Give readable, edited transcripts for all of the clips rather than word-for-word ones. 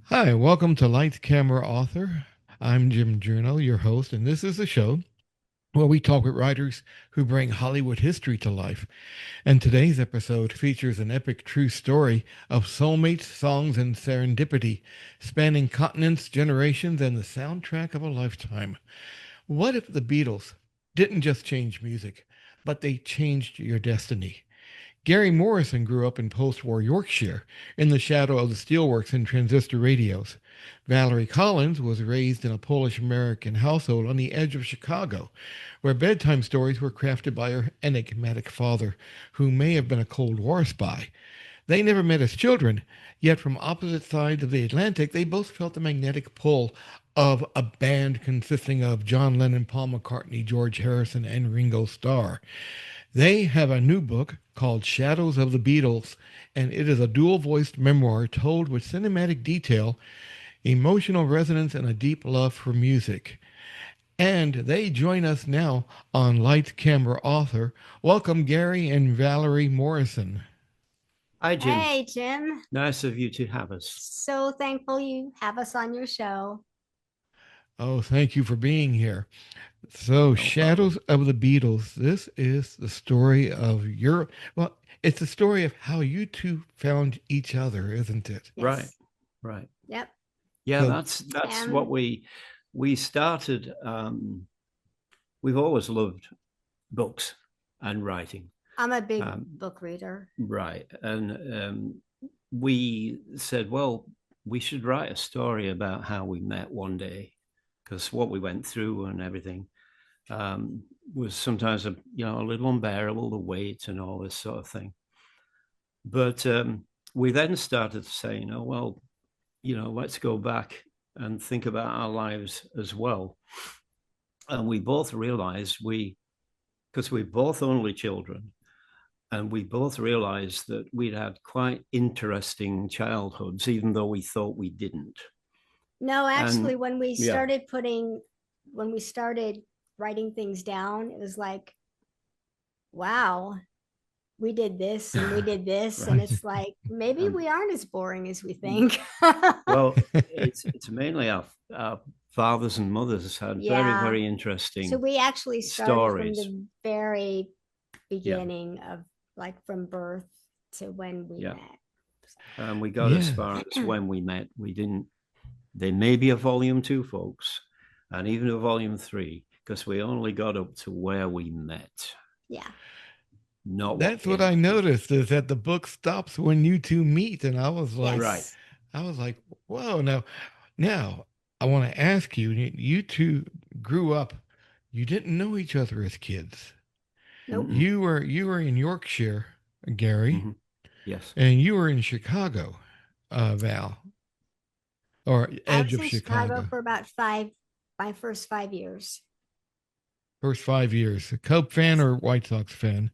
Hi, welcome to Light Camera Author. I'm Jim Juno, your host, and this is a show where we talk with writers who bring Hollywood history to life. And today's episode features an epic true story of soulmates, songs, and serendipity, spanning continents, generations, and the soundtrack of a lifetime. What if the Beatles didn't just change music, but they changed your destiny? Gary Morrison grew up in post war Yorkshire in the shadow of the steelworks and transistor radios. Valerie Collins was raised in a Polish American household on the edge of Chicago, where bedtime stories were crafted by her enigmatic father, who may have been a Cold War spy. They never met as children, yet from opposite sides of the Atlantic, they both felt the magnetic pull of a band consisting of John Lennon, Paul McCartney, George Harrison, and Ringo Starr. They have a new book called Shadows of the Beatles, and it is a dual voiced memoir told with cinematic detail, emotional resonance, and a deep love for music. And they join us now on Light Camera Author. Welcome, Gary and Valerie Morrison. Hi, Jim. Hey, Jim. Nice of you to have us. So thankful you have us on your show. Oh, thank you for being here. So, No problem. Shadows of the Beatles. This is the story of your, well, it's the story of how you two found each other, isn't it? Right, Yes. right. Yep. Yeah, So, that's what And we started. We've always loved books and writing. I'm a big Um, book reader. right, and we said, well, we should write a story about how we met one day, because what we went through and everything was sometimes a little unbearable, the weight and all this sort of thing. But we then started saying, oh, well, let's go back and think about our lives as well. And we both realized because we're both only children, and we both realized that we'd had quite interesting childhoods, even though we thought we didn't. No, actually, And yeah, when we started writing things down, it was like, wow, we did this and we did this. And right. it's like, maybe Um, we aren't as boring as we think. well, it's mainly our fathers and mothers had very, Yeah. very So interesting we actually started from stories. the very Yeah, beginning of like from birth to when we yeah. met. And we got as far yes. as when we met. We didn't. There may be a volume two, folks, and even a volume three, because we only got up to where we met, Yeah. not what That's what came I after. noticed is that the book stops when you two meet. And Right. Yes. I was like, whoa, now I want to ask you, you two grew up, you didn't know each other as kids. Nope. Mm-mm. You were in Yorkshire, Gary, Mm-hmm. Yes. and you were in Chicago, Val, or I edge was of in Chicago Chicago. for about my first 5 years. First 5 years. A Cub fan Yes. or White Sox fan?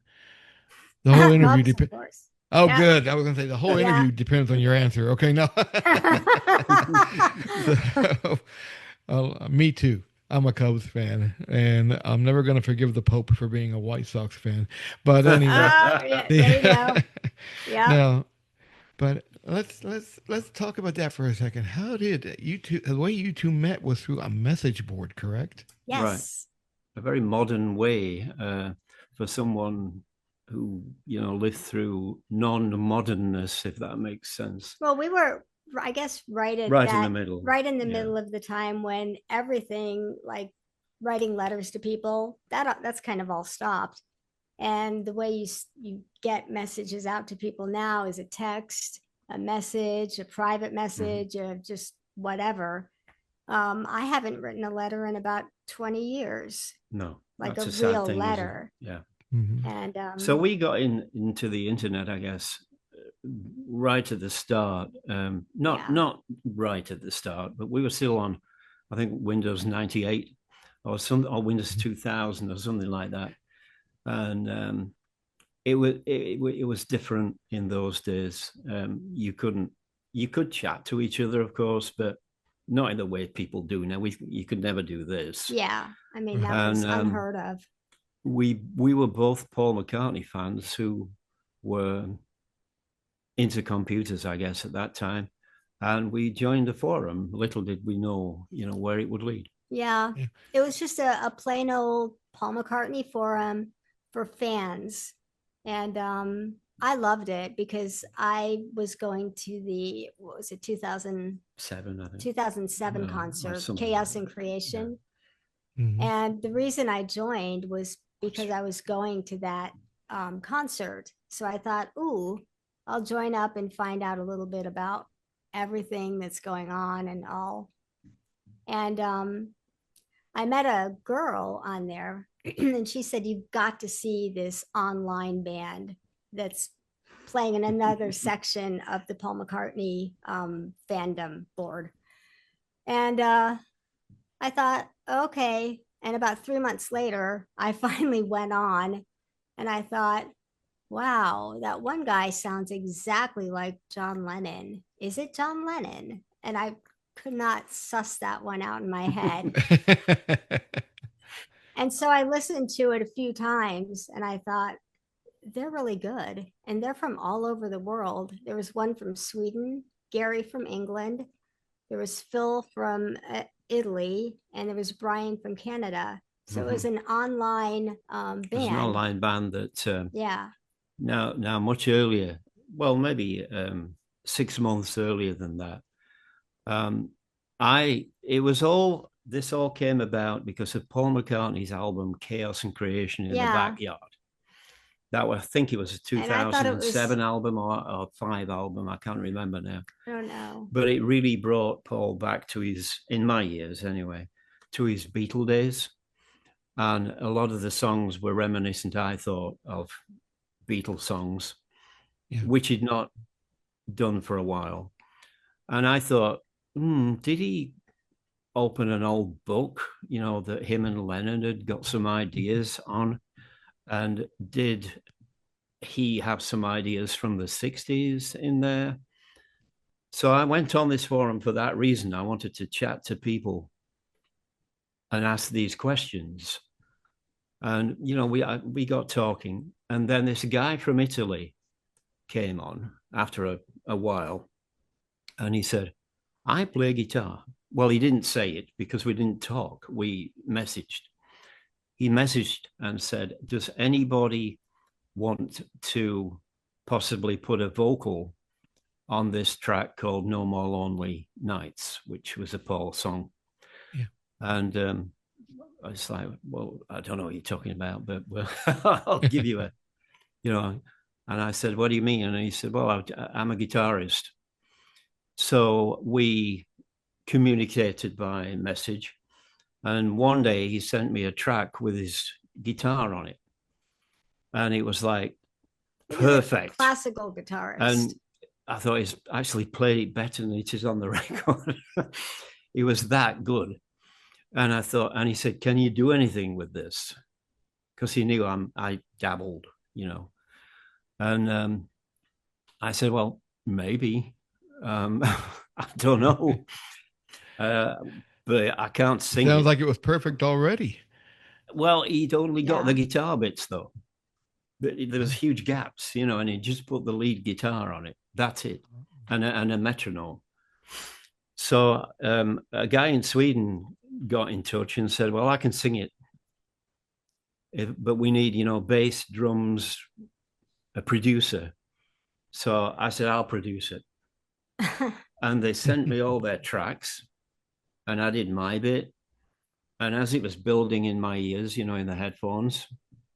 The whole interview Cubs, of depends. course. Oh, Yep. good. I was going to say the whole Yeah. interview depends on your answer. Okay, no. So, me too. I'm a Cubs fan, and I'm never going to forgive the Pope for being a White Sox fan. But anyway, Yeah, there you the, go. Yep. now, but let's talk about that for a second. How did you two? The way you two met was through a message board, correct? Right. Yes. A very modern way for someone who lived through non-modernness, if that makes sense. Well, we were, I guess, Right in the middle. right in the Yeah. middle of the time when everything like writing letters to people, that's kind of all stopped. And the way you get messages out to people now is a text, a message, a private Mhm. message, just whatever. I haven't written a letter in about 20 years, No, like a that's a sad real thing, isn't it? letter. Yeah. Hmm. And So we got into the internet, I guess, right at the start. Not yeah, not right at the start, but we were still on, I think, Windows 98 or Windows 2000 or something like that. And it was different in those days. You could chat to each other, of course, but not in the way people do now. You could never do this. yeah. I mean, that was And unheard of. we were both Paul McCartney fans who were into computers, I guess, at that time. and we joined the forum. Little did we know, where it would lead. Yeah. Yeah. It was just a plain old Paul McCartney forum for fans. And I loved it because I was going to the, what was it, 7, I think. 2007 Or concert, something Chaos like and that. Creation. Mhm. And the reason I joined was because I was going to that concert. So I thought, ooh, I'll join up and find out a little bit about everything that's going on and all. And I met a girl on there, and she said, "You've got to see this online band that's playing in another section of the Paul McCartney fandom board." And I thought, okay. And about 3 months later, I finally went on, and I thought, wow, that one guy sounds exactly like John Lennon. Is it John Lennon? And I could not suss that one out in my head. And so I listened to it a few times and I thought, they're really good. And they're from all over the world. There was one from Sweden, Gary from England, there was Phil from Italy, and there was Brian from Canada. So it was an online band. It was an online band that yeah. Now much earlier, well, maybe 6 months earlier than that. This all came about because of Paul McCartney's album Chaos and Creation in the Backyard. That I think it was a 2007 album or 5 album. I can't remember now. I don't know. But it really brought Paul back to in my years anyway, to his Beatle days. And a lot of the songs were reminiscent, I thought, of Beatles songs, which he'd not done for a while. And I thought, did he open an old book, that him and Lennon had got some ideas on? And did he have some ideas from the 60s in there? So I went on this forum for that reason. I wanted to chat to people and ask these questions. And, we got talking. And then this guy from Italy came on after a while. And he said, I play guitar. Well, he didn't say it because we didn't talk. We messaged. He messaged and said, does anybody want to possibly put a vocal on this track called No More Lonely Nights, which was a Paul song? Yeah. And I was like, well, I don't know what you're talking about, but I'll give you and I said, what do you mean? And he said, well, I'm a guitarist. So we communicated by message. And one day he sent me a track with his guitar on it. And it was like perfect. Classical guitarist. And I thought he's actually played it better than it is on the record. It was that good. And I thought, and he said, can you do anything with this? Because he knew I dabbled, And I said, well, maybe. I don't know. But I can't sing. Sounds like it was perfect already. Well, he'd only got the guitar bits, though. There was huge gaps, and he just put the lead guitar on it. That's it. And a metronome. So a guy in Sweden got in touch and said, well, I can sing it. But we need, bass, drums, a producer. So I said, I'll produce it. And they sent me all their tracks and I did my bit. And as it was building in my ears, in the headphones,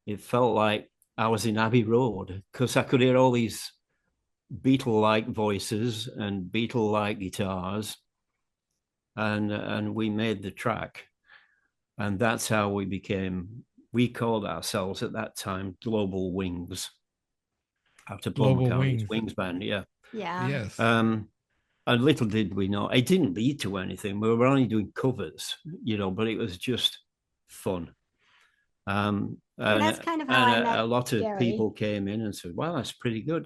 it felt like I was in Abbey Road because I could hear all these Beatle-like voices and Beatle-like guitars. And we made the track. And that's how we called ourselves at that time Global Wings. After Paul McCartney's Wings band, yeah. Yeah. Yes. And little did we know, it didn't lead to anything. We were only doing covers, but it was just fun. And that's kind of how I met a lot of Gary. People came in and said, well, that's pretty good,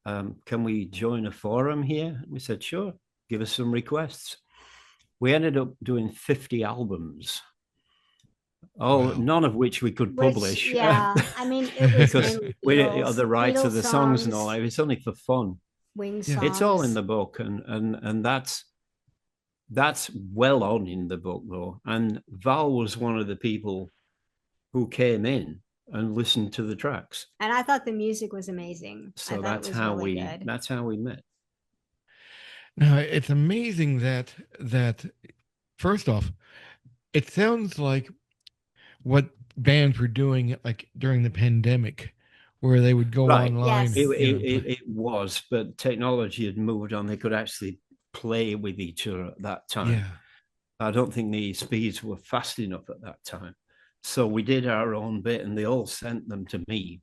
can we join a forum here? We said, sure, give us some requests. We ended up doing 50 albums. Oh, wow. None of which we could publish. Yeah, I mean, it was because we Beatles, the rights Beatles of the songs and all that. It's only for fun, Wing Yeah. It's all in songs. the book, and that's well on in the book though. And Val was one of the people who came in and listened to the tracks. And I thought the music was amazing. I So thought it was really good. that's how we met. Now it's amazing that first off, it sounds like what bands were doing like during the pandemic, where they would go Right. online, It, Yes. you know, it, and play. it, it was, but technology had moved on. They could actually play with each other at that time. Yeah. I don't think the speeds were fast enough at that time. So we did our own bit and they all sent them to me.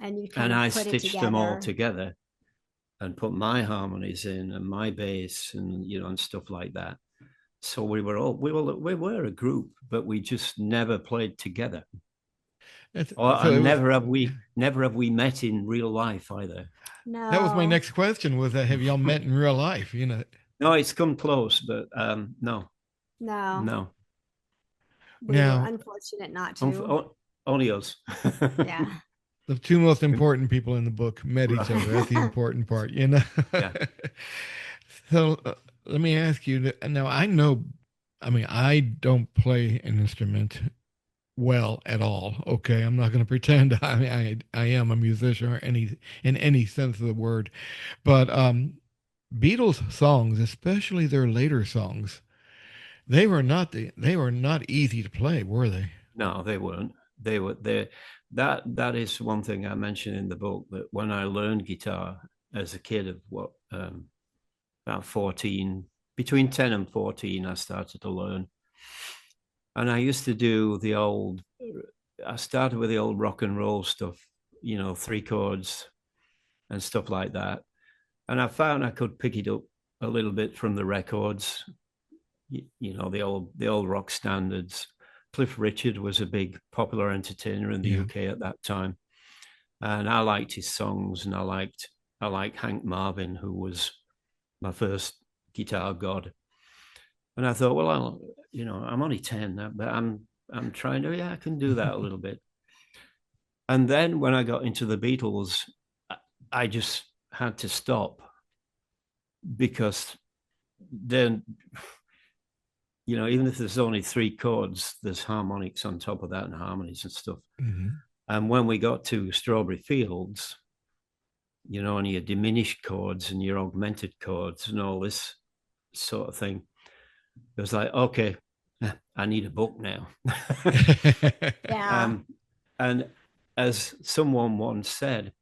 And you kind And of I put it stitched them all together. together and put my harmonies in and my bass and and stuff like that. So we were a group, but we just never played together. That's, Or so it and was never have we met in real life either. that was my No, next question was that have y'all met in real life? You know. No, it's come close, but no, no, no. we were Now, unfortunate not to. Only us. Yeah. the two most important people in the book met each other. That's the Right. important part, you know. Yeah. So let me ask you now. I know, I mean, I don't play an instrument well at all. Okay, I'm not going to pretend I am a musician or any in any sense of the word. But Beatles songs, especially their later songs, they were not easy to play, were they? No, they weren't. They were there. That is one thing I mentioned in the book, that when I learned guitar as a kid of about 14, between 10 and 14, I started to learn. And I used to do I started with the old rock and roll stuff, three chords and stuff like that. And I found I could pick it up a little bit from the records, the old rock standards. Cliff Richard was a big popular entertainer in the Yeah. UK at that time, and I liked his songs, and I like Hank Marvin, who was my first guitar god. And I thought, well, I'm only 10, but I'm trying to, yeah, I can do that a little bit. And then when I got into the Beatles, I just had to stop because then, even if there's only three chords, there's harmonics on top of that and harmonies and stuff. Hmm. And when we got to Strawberry Fields, and your diminished chords and your augmented chords and all this sort of thing, it was like, okay, I need a book now. Yeah. um, and as someone once said,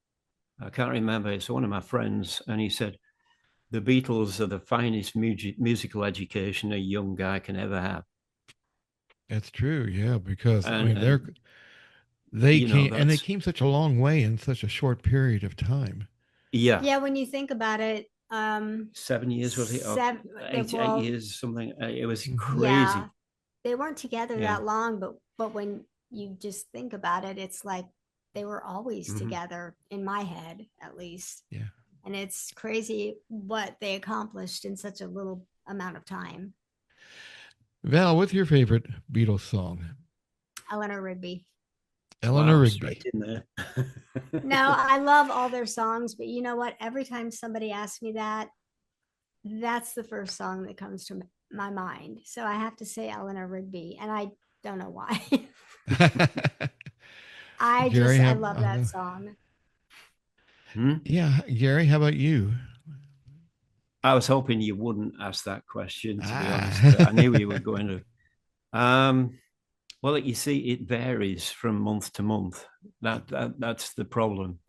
I can't remember, it's one of my friends, and he said, the Beatles are the finest musical education a young guy can ever have. That's true, yeah, because I And, mean and they came and they that's, came such a long way in such a short period of time. yeah, Yeah, when you think about it, 7 years, was it? Or eight well, years, something. It was Hmm. yeah, crazy. they weren't together Yeah. that long, but when you just think about it, it's like they were always Mhm. together in my head, at least. Yeah. And it's crazy what they accomplished in such a little amount of time. Val, what's your favorite Beatles song? Eleanor Rigby. Eleanor Wow, Rigby. straight in there. No, I love all their songs, but you know what? Every time somebody asks me that, that's the first song that comes to my mind. So I have to say Eleanor Rigby, and I don't know why. Gary, I how, love that song. Hmm? yeah, Gary, how about you? I was hoping you wouldn't ask that question, to be honest, but I Ah. knew you were going to. Well, you see, it varies from month to month. That's the problem.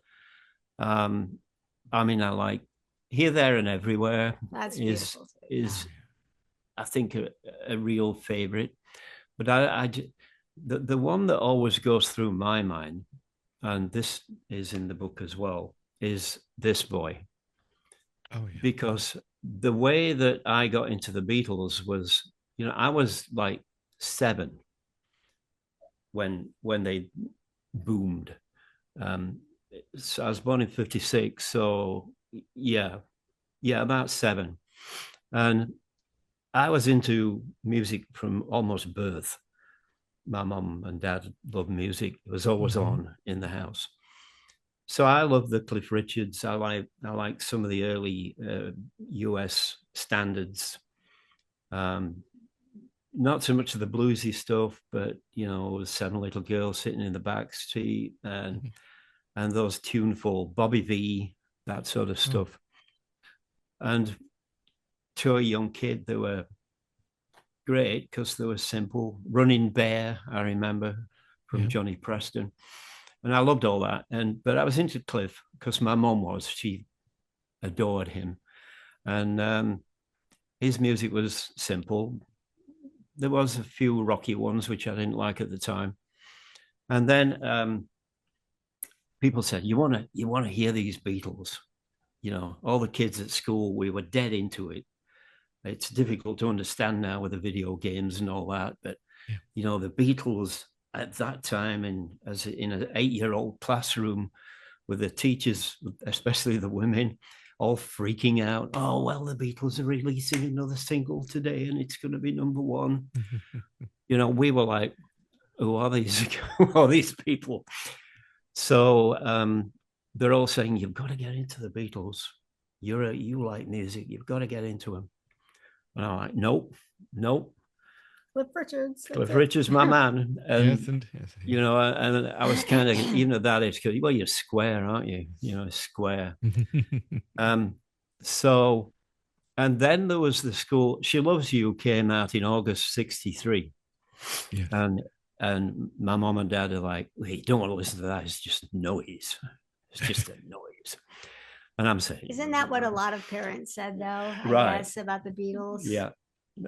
Um, I mean, I like Here, There, and Everywhere That's is beautiful too. Yeah. is I think a real favorite. But the one that always goes through my mind, and this is in the book as well, is This Boy, Oh yeah. because the way that I got into the Beatles was, I was like 7 when they boomed. Um, so I was born in 56, so yeah, about 7, and I was into music from almost birth. My mum and dad loved music; it was always Hmm. on in the house. So I love the Cliff Richards. I like some of the early US standards. Not so much of the bluesy stuff, but Seven Little Girls Sitting in the Back Street and those tuneful Bobby V, that sort of stuff. And to a young kid, they were great because they were simple. Running Bear, I remember from Johnny Preston. And I loved all that. But I was into Cliff because my mom she adored him. And his music was simple. There was a few rocky ones, which I didn't like at the time. And then people said, you want to hear these Beatles? All the kids at school, we were dead into it. It's difficult to understand now with the video games and all that. But, the Beatles at that time, as in an 8-year-old classroom with the teachers, especially the women, all freaking out. Oh, well, the Beatles are releasing another single today and it's going to be number one. We were like, who are these? Who are these people? So they're all saying, you've got to get into the Beatles. You like music. You've got to get into them. And I'm like, nope. Cliff Richards. Cliff Richards, my man. And, yes. And I was kind of, even at that age, well, you're square, aren't you? Square. So, and then there was the school, She Loves You came out in August 63. Yes. And my mom and dad are like, wait, you don't want to listen to that. It's just noise. It's just a noise. And I'm saying, isn't that what a lot of parents said, though? Right. I guess about the Beatles. Yeah.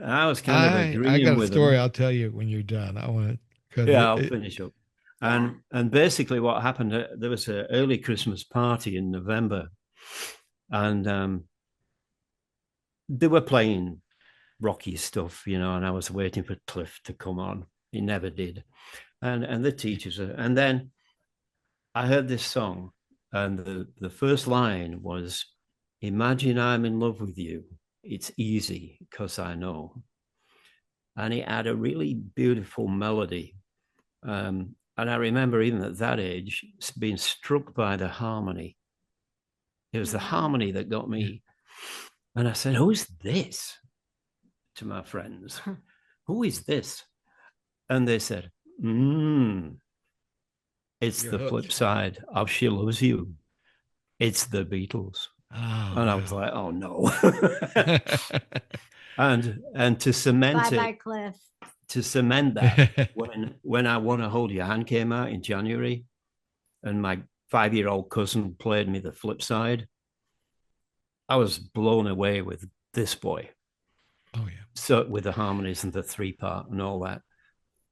I was kind of agreeing I got a with story them. I'll tell you when you're done. I want to. Yeah, I'll finish up. And basically what happened, there was an early Christmas party in November. And they were playing rocky stuff, and I was waiting for Cliff to come on. He never did. And the teachers, and then I heard this song, and the first line was, imagine I'm in love with you. It's easy because I know. And it had a really beautiful melody. And I remember even at that age being struck by the harmony. It was the harmony that got me. And I said, who's this? To my friends. Who is this? And they said, it's the flip side of She Loves You. It's the Beatles. Oh, and I was like, oh no. and to cement it, Cliff. To cement that, when I Wanna Hold Your Hand came out in January, and my 5-year-old cousin played me the flip side, I was blown away with this boy. Oh yeah. So with the harmonies and the 3-part and all that,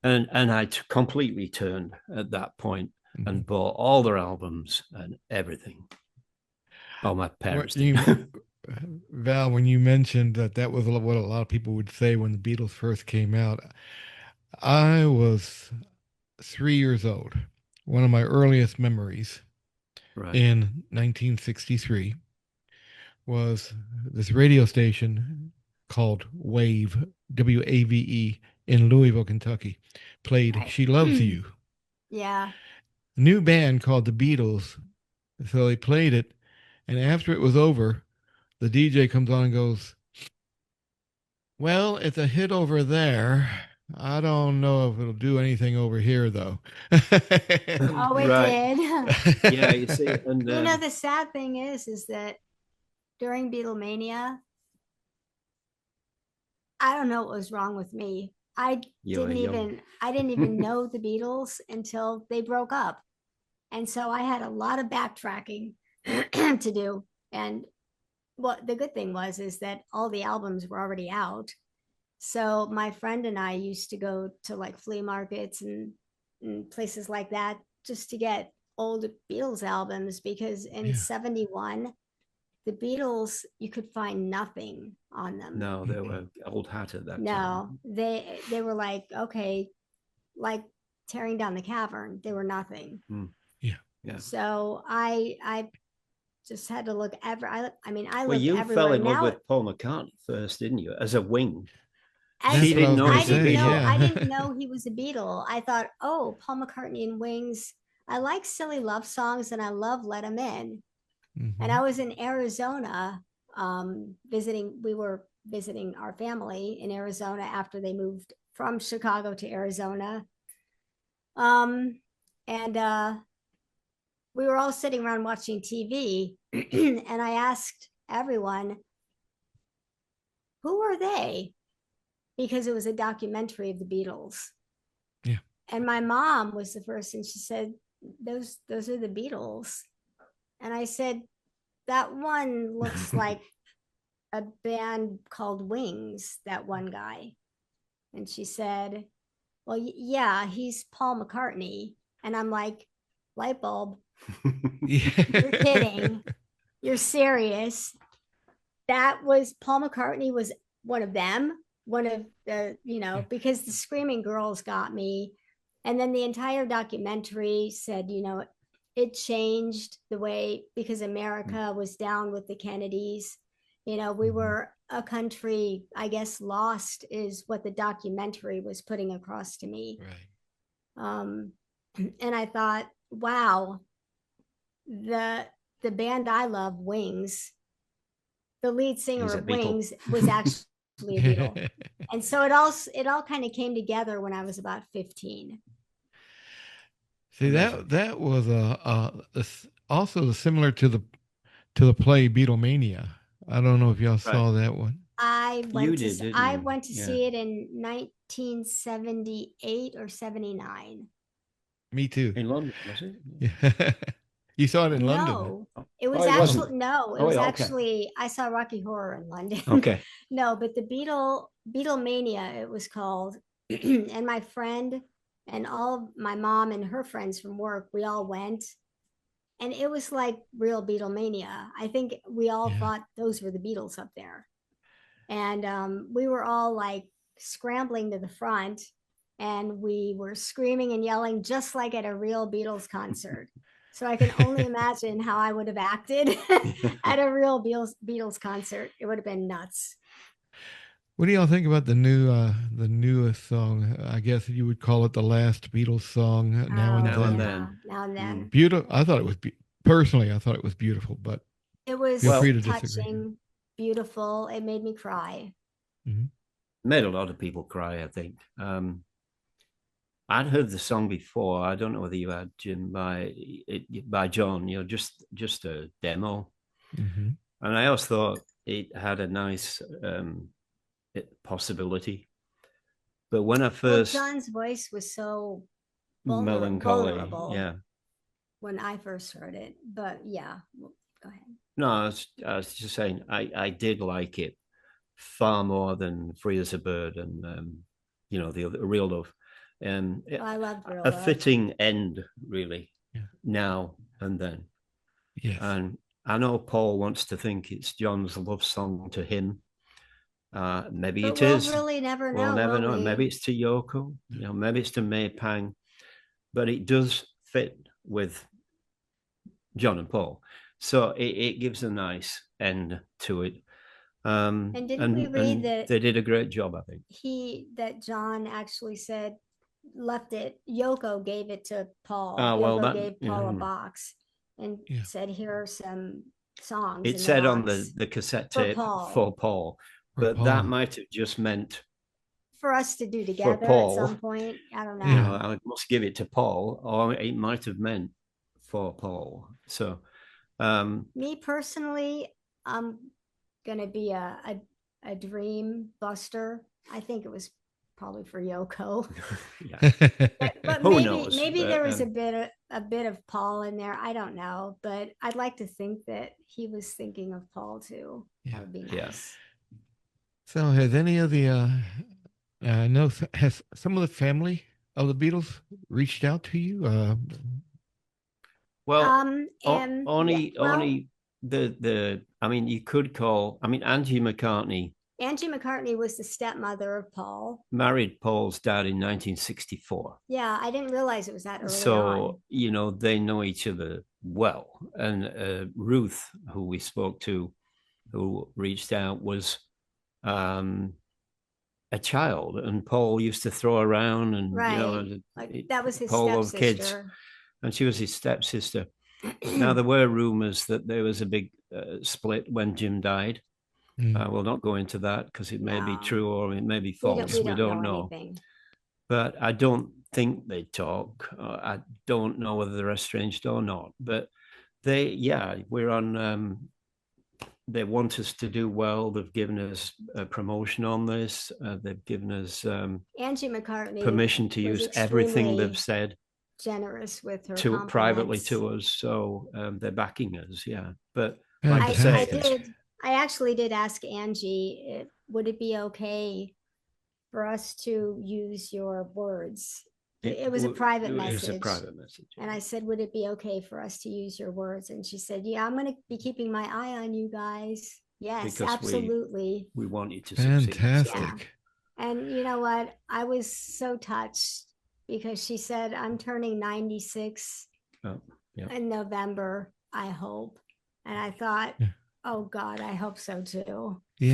and I completely turned at that point and bought all their albums and everything. Oh, my parents did. Val, when you mentioned that was what a lot of people would say when the Beatles first came out, I was 3 years old. One of my earliest memories in 1963 was this radio station called Wave, WAVE, in Louisville, Kentucky, played She Loves You. Yeah. A new band called the Beatles. So they played it. And after it was over, the DJ comes on and goes, well, it's a hit over there. I don't know if it'll do anything over here, though. Oh, it did. Yeah, you see. And, the sad thing is that during Beatlemania, I don't know what was wrong with me. I didn't even know the Beatles until they broke up. And so I had a lot of backtracking to do. And what the good thing is that all the albums were already out. So my friend and I used to go to like flea markets and places like that just to get old Beatles albums, because in 71, the Beatles, you could find nothing on them. No, they were old hat at that time. No, they were like, okay, like tearing down the cavern. They were nothing. Yeah. So I just had to look I mean, I well, looked you everywhere. fell in love with Paul McCartney first, didn't you? As a wing. I didn't know he was a Beatle. I thought, oh, Paul McCartney and Wings. I like silly love songs and I love Let 'Em In. And I Mhm. was in Arizona visiting. We were visiting our family in Arizona after they moved from Chicago to Arizona. Um, and we were all sitting around watching TV, and I asked everyone, who are they? Because it was a documentary of the Beatles. Yeah. And my mom was the first, and she said, those are the Beatles. And I said, that one looks like a band called Wings, that one guy. And she said, well, yeah, he's Paul McCartney. And I'm like, light bulb, you're Yeah. kidding. You're serious. That was Paul McCartney was one of them, one of the, because the Screaming Girls got me. And then the entire documentary said, it changed the way, because America was down with the Kennedys. We Mhm. were a country, I guess, lost is what the documentary was putting across to me. Right. Um, and I thought, wow, the the band I love, Wings, the lead singer He's a of Beatle. Wings was actually a Beatle. And so it all kind of came together when I was about 15. See Amazing. that was also similar to the play Beatlemania. I don't know if y'all Right. saw that one. You did, didn't I you? went to Yeah. see it in 1978 or 79. Me too. In London, was it? Yeah. You saw it in London. No, Oh, it oh, was it wasn't. actually no, it Oh, was yeah, okay. actually I saw Rocky Horror in London. Okay. No, but the Beatlemania it was called, and my friend and all of my mom and her friends from work, we all went, and it was like real Beatlemania. I think we all Yeah. thought those were the Beatles up there, and we were all like scrambling to the front, and we were screaming and yelling just like at a real Beatles concert. So I can only imagine how I would have acted at a real Beatles concert. It would have been nuts. What do y'all think about the newest song? I guess you would call it the last Beatles song, Now and Oh Now and Then. yeah, then. now and then. Beautiful. I thought it was personally, I thought it was beautiful, but It feel was free Well, to disagree. touching, beautiful. It made me cry. Mhm. made a lot of people cry, I think. I'd heard the song before. I don't know whether you had, Jim, by John, just a demo. Mhm. And I always thought it had a nice possibility. But when I Well, first John's voice was so melancholy, vulnerable yeah. when I first heard it. But yeah, go ahead. No, I was just saying I did like it far more than Free as a Bird and the other Real Love. Oh, I loved Real A Love. fitting end, really, Yeah. now and then. Yes. And I know Paul wants to think it's John's love song to him. Maybe But it we'll is. really never We'll know, never will know. Maybe we? it's to Yoko. Maybe it's to May Pang. But it does fit with John and Paul, so it gives a nice end to it. And didn't we read And that they did a great job, I think. that John actually said left it, Yoko gave it to Paul. Well, Yoko that gave Paul a box and Yeah. said, here are some songs it in the said on box the cassette for tape Paul, for Paul, For but that Paul. might have just meant for us to do for together at Paul. some point. I don't Yeah. know. I must give it to Paul, or it might have meant for Paul. So, Me personally, I'm gonna be a dream buster. I think it was probably for Yoko. yeah, But who maybe knows? there was a bit of Paul in there. I don't know, but I'd like to think that he was thinking of Paul too. Yeah. That would be Yeah. nice. So has any of the I know has some of the family of the Beatles reached out to you? Well, And yeah, well, only the. I mean, you could call. I mean, Angie McCartney Angie McCartney was the stepmother of Paul. married Paul's dad in 1964. Yeah, I didn't realize it was that early on. So they know each other well. And Ruth, who we spoke to, who reached out, was um, a child, and Paul used to throw around, and Right. Like that was his Paul loved kids. stepsister. and she was his stepsister. Now, there were rumors that there was a big split when Jim died. We'll not go into that because it may be true or it may be false. We We don't know. anything. But I don't think they talk. I don't know whether they're estranged or not. But we're on. They want us to do well. They've given us a promotion on this. They've given us Angie McCartney permission to use everything they've said generous with her privately to us. So they're backing us. Yeah, but like I actually did ask Angie, would it be okay for us to use your words? It was a private message. It was a private message. And I said, would it be okay for us to use your words? And she said, yeah, I'm going to be keeping my eye on you guys. Yes, because absolutely. We want you to succeed. Fantastic. Yeah. And you know what? I was so touched because she said, I'm turning 96 in November, I hope. And I thought, oh God, I hope so too. Yes.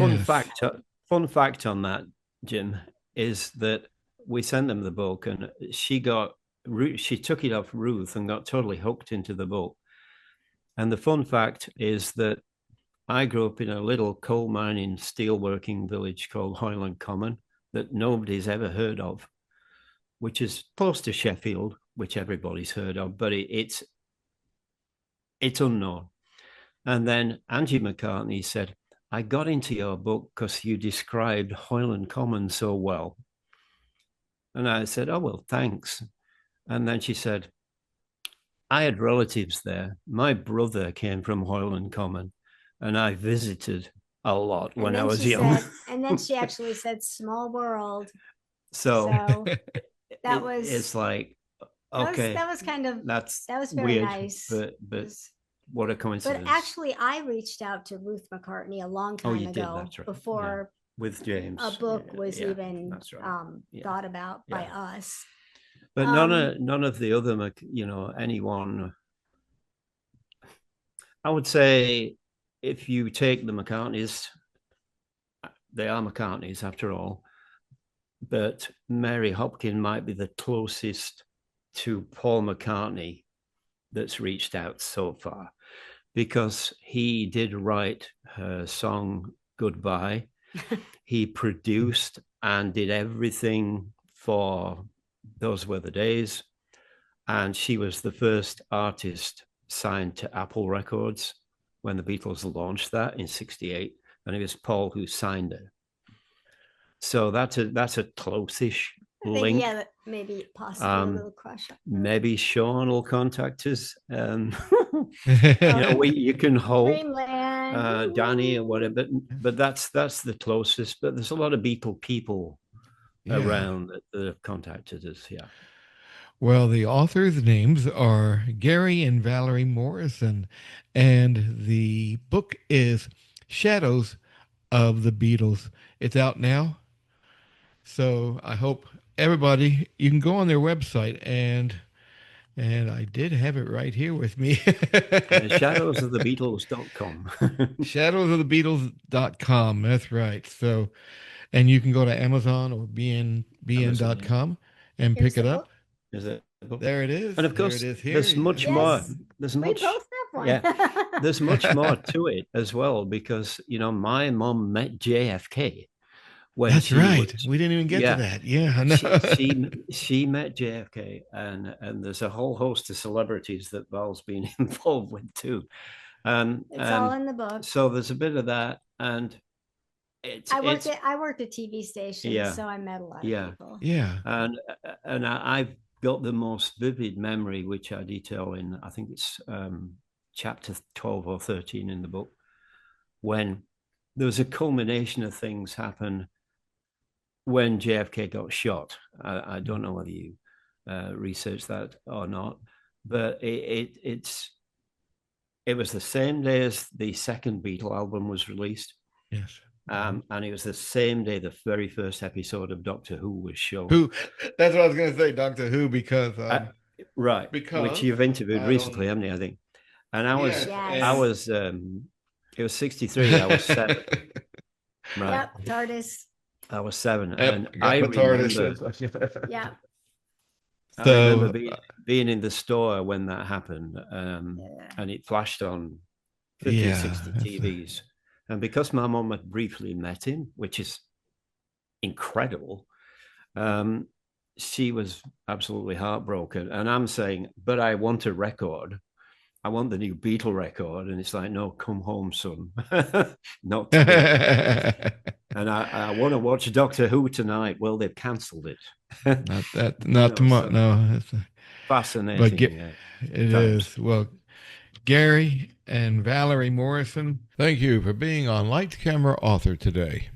Fun fact on that, Jim, is that we sent them the book and she took it off Ruth and got totally hooked into the book. And the fun fact is that I grew up in a little coal mining steelworking village called Hoyland Common that nobody's ever heard of, which is close to Sheffield, which everybody's heard of, but it's unknown. And then Angie McCartney said, I got into your book because you described Hoyland Common so well. And I said, oh, well, thanks. And then she said, I had relatives there. My brother came from Hoyland Common, and I visited a lot when I was young. And then she actually said, small world. So that was, it's like, okay. That was very weird, nice. But what a coincidence. But actually, I reached out to Ruth McCartney a long time ago before with James a book was even thought about by us. But none of the other, anyone. I would say if you take the McCartneys, they are McCartneys after all, but Mary Hopkin might be the closest to Paul McCartney that's reached out so far, because he did write her song Goodbye. He produced and did everything for Those Were the Days. And she was the first artist signed to Apple Records when the Beatles launched that in 1968. And it was Paul who signed her. So that's a close-ish link. Yeah, maybe possibly a little crush. Maybe Sean will contact us. You can hope. Danny or whatever, but that's the closest. But there's a lot of Beatle people around that have contacted us. Yeah. Well, the authors' names are Gary and Valerie Morrison, and the book is Shadows of the Beatles. It's out now. So I hope everybody, you can go on their website and I did have it right here with me. Shadowsofthebeatles.com. Shadowsofthebeatles.com. That's right. So, and you can go to Amazon or bn.com and pick it up. Is it? There it is. And of course, it is here. There's much more. There's much. We both have one. Yeah, there's much more to it as well, because my mom met JFK. That's right. We didn't even get to that. Yeah, no. she met JFK, and there's a whole host of celebrities that Val's been involved with too. It's all in the book. So there's a bit of that, and I worked at TV stations, so I met a lot of people. Yeah, and I've got the most vivid memory, which I detail in, I think it's chapter 12 or 13 in the book, when there was a culmination of things happen when JFK got shot. I don't know whether you researched that or not, but it was the same day as the second Beatle album was released. Yes. And it was the same day the very first episode of Doctor Who was shown. That's what I was going to say, Doctor Who, because right, which you've interviewed recently, haven't you? I think. And I was, it was 1963. I was 7. Right. Yep, TARDIS. I was 7, and I remember. Yeah. I remember So, being in the store when that happened, Yeah. and it flashed on 50 or yeah, 60 TVs. And because my mum had briefly met him, which is incredible, um, she was absolutely heartbroken. And I'm saying, but I want a record. I want the new Beatle record. And it's like, no, come home, son. Not today. And I want to watch Doctor Who tonight. Well, they've cancelled it. not that, You not know, tomorrow. so No, but fascinating it times. is. Well, Gary and Valerie Morrison, thank you for being on Light Camera Author today.